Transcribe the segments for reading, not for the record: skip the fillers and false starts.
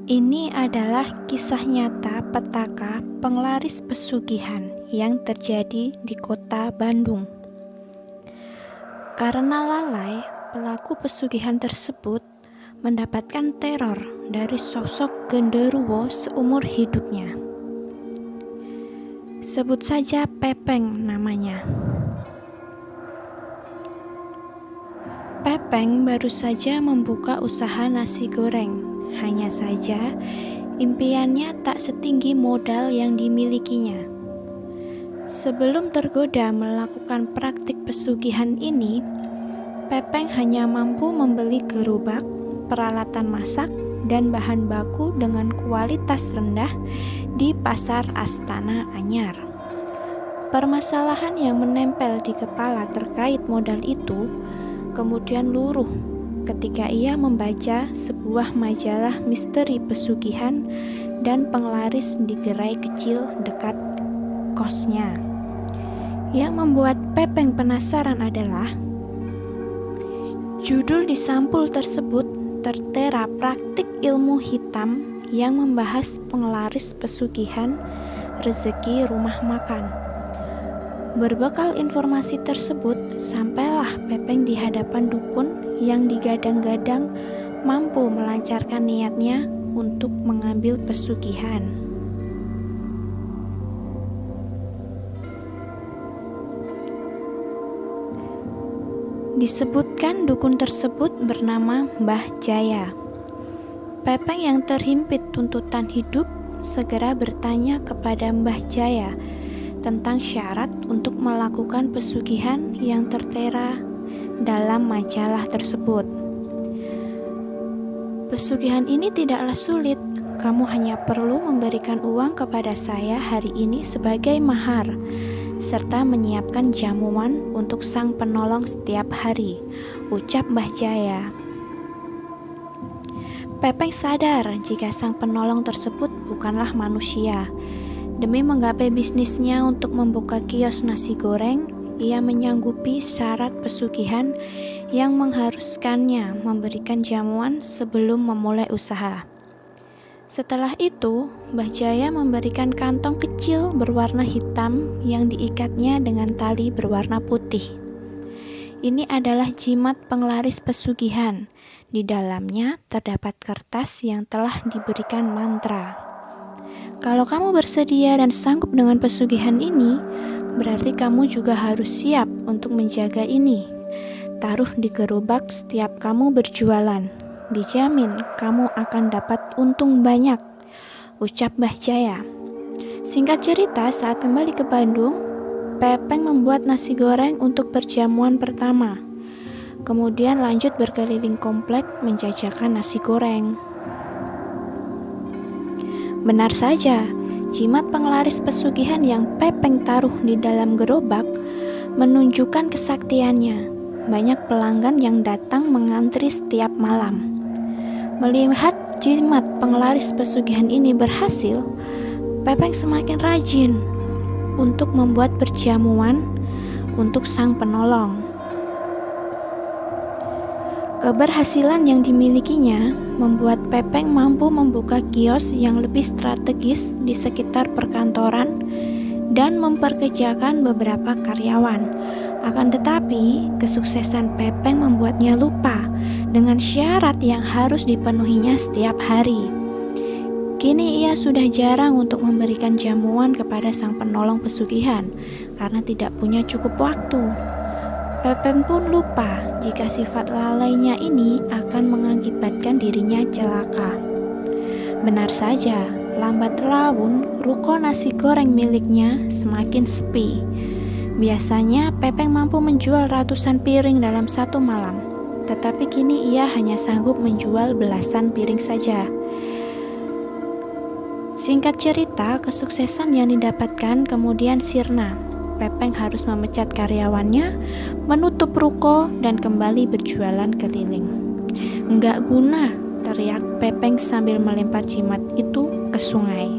Ini adalah kisah nyata petaka penglaris pesugihan yang terjadi di kota Bandung. Karena lalai, pelaku pesugihan tersebut mendapatkan teror dari sosok genderuwo seumur hidupnya. Sebut saja Pepeng namanya. Pepeng baru saja membuka usaha nasi goreng. Hanya saja, impiannya tak setinggi modal yang dimilikinya. Sebelum tergoda melakukan praktik pesugihan ini, Pepeng hanya mampu membeli gerobak, peralatan masak, dan bahan baku dengan kualitas rendah di pasar Astana Anyar. Permasalahan yang menempel di kepala terkait modal itu kemudian luruh ketika ia membaca sebuah majalah misteri pesugihan dan penglaris di gerai kecil dekat kosnya. Yang membuat Pepeng penasaran adalah judul di sampul tersebut tertera praktik ilmu hitam yang membahas penglaris pesugihan rezeki rumah makan. Berbekal informasi tersebut, sampailah Pepeng di hadapan dukun yang digadang-gadang mampu melancarkan niatnya untuk mengambil pesugihan. Disebutkan dukun tersebut bernama Mbah Jaya. Pepeng yang terhimpit tuntutan hidup segera bertanya kepada Mbah Jaya tentang syarat untuk melakukan pesugihan yang tertera dalam majalah tersebut. Pesugihan ini tidaklah sulit, kamu hanya perlu memberikan uang kepada saya hari ini sebagai mahar, serta menyiapkan jamuan untuk sang penolong setiap hari, ucap Mbah Jaya. Pepeng sadar jika sang penolong tersebut bukanlah manusia. Demi menggapai bisnisnya untuk membuka kios nasi goreng, ia menyanggupi syarat pesugihan yang mengharuskannya memberikan jamuan sebelum memulai usaha. Setelah itu, Mbah Jaya memberikan kantong kecil berwarna hitam yang diikatnya dengan tali berwarna putih. Ini adalah jimat penglaris pesugihan. Di dalamnya terdapat kertas yang telah diberikan mantra. Kalau kamu bersedia dan sanggup dengan pesugihan ini, berarti kamu juga harus siap untuk menjaga ini. Taruh di gerobak setiap kamu berjualan. Dijamin kamu akan dapat untung banyak, ucap Mbah Jaya. Singkat cerita, saat kembali ke Bandung, Pepeng membuat nasi goreng untuk perjamuan pertama. Kemudian lanjut berkeliling komplek menjajakan nasi goreng. Benar saja, jimat penglaris pesugihan yang Pepeng taruh di dalam gerobak menunjukkan kesaktiannya. Banyak pelanggan yang datang mengantri setiap malam. Melihat jimat penglaris pesugihan ini berhasil, Pepeng semakin rajin untuk membuat perjamuan untuk sang penolong. Keberhasilan yang dimilikinya membuat Pepeng mampu membuka kios yang lebih strategis di sekitar perkantoran dan memperkerjakan beberapa karyawan. Akan tetapi, kesuksesan Pepeng membuatnya lupa dengan syarat yang harus dipenuhinya setiap hari. Kini ia sudah jarang untuk memberikan jamuan kepada sang penolong pesugihan karena tidak punya cukup waktu. Pepeng pun lupa jika sifat lalainya ini akan mengakibatkan dirinya celaka. Benar saja, lambat laun ruko nasi goreng miliknya semakin sepi. Biasanya Pepeng mampu menjual ratusan piring dalam satu malam, tetapi kini ia hanya sanggup menjual belasan piring saja. Singkat cerita, kesuksesan yang didapatkan kemudian sirna. Pepeng harus memecat karyawannya, menutup ruko, dan kembali berjualan keliling. Enggak guna, teriak Pepeng sambil melempar jimat itu ke sungai.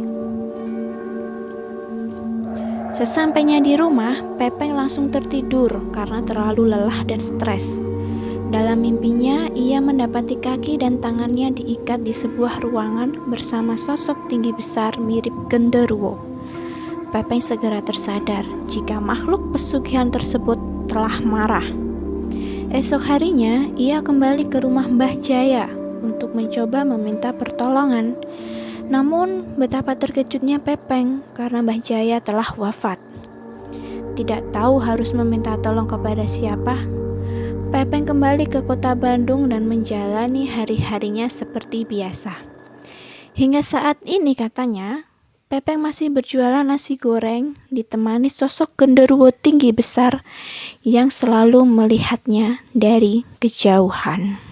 Sesampainya di rumah, Pepeng langsung tertidur karena terlalu lelah dan stres. Dalam mimpinya, ia mendapati kaki dan tangannya diikat di sebuah ruangan bersama sosok tinggi besar mirip genderuwo. Pepeng segera tersadar jika makhluk pesugihan tersebut telah marah. Esok harinya, ia kembali ke rumah Mbah Jaya untuk mencoba meminta pertolongan. Namun, betapa terkejutnya Pepeng karena Mbah Jaya telah wafat. Tidak tahu harus meminta tolong kepada siapa, Pepeng kembali ke kota Bandung dan menjalani hari-harinya seperti biasa. Hingga saat ini katanya, Pepeng masih berjualan nasi goreng ditemani sosok genderuwo tinggi besar yang selalu melihatnya dari kejauhan.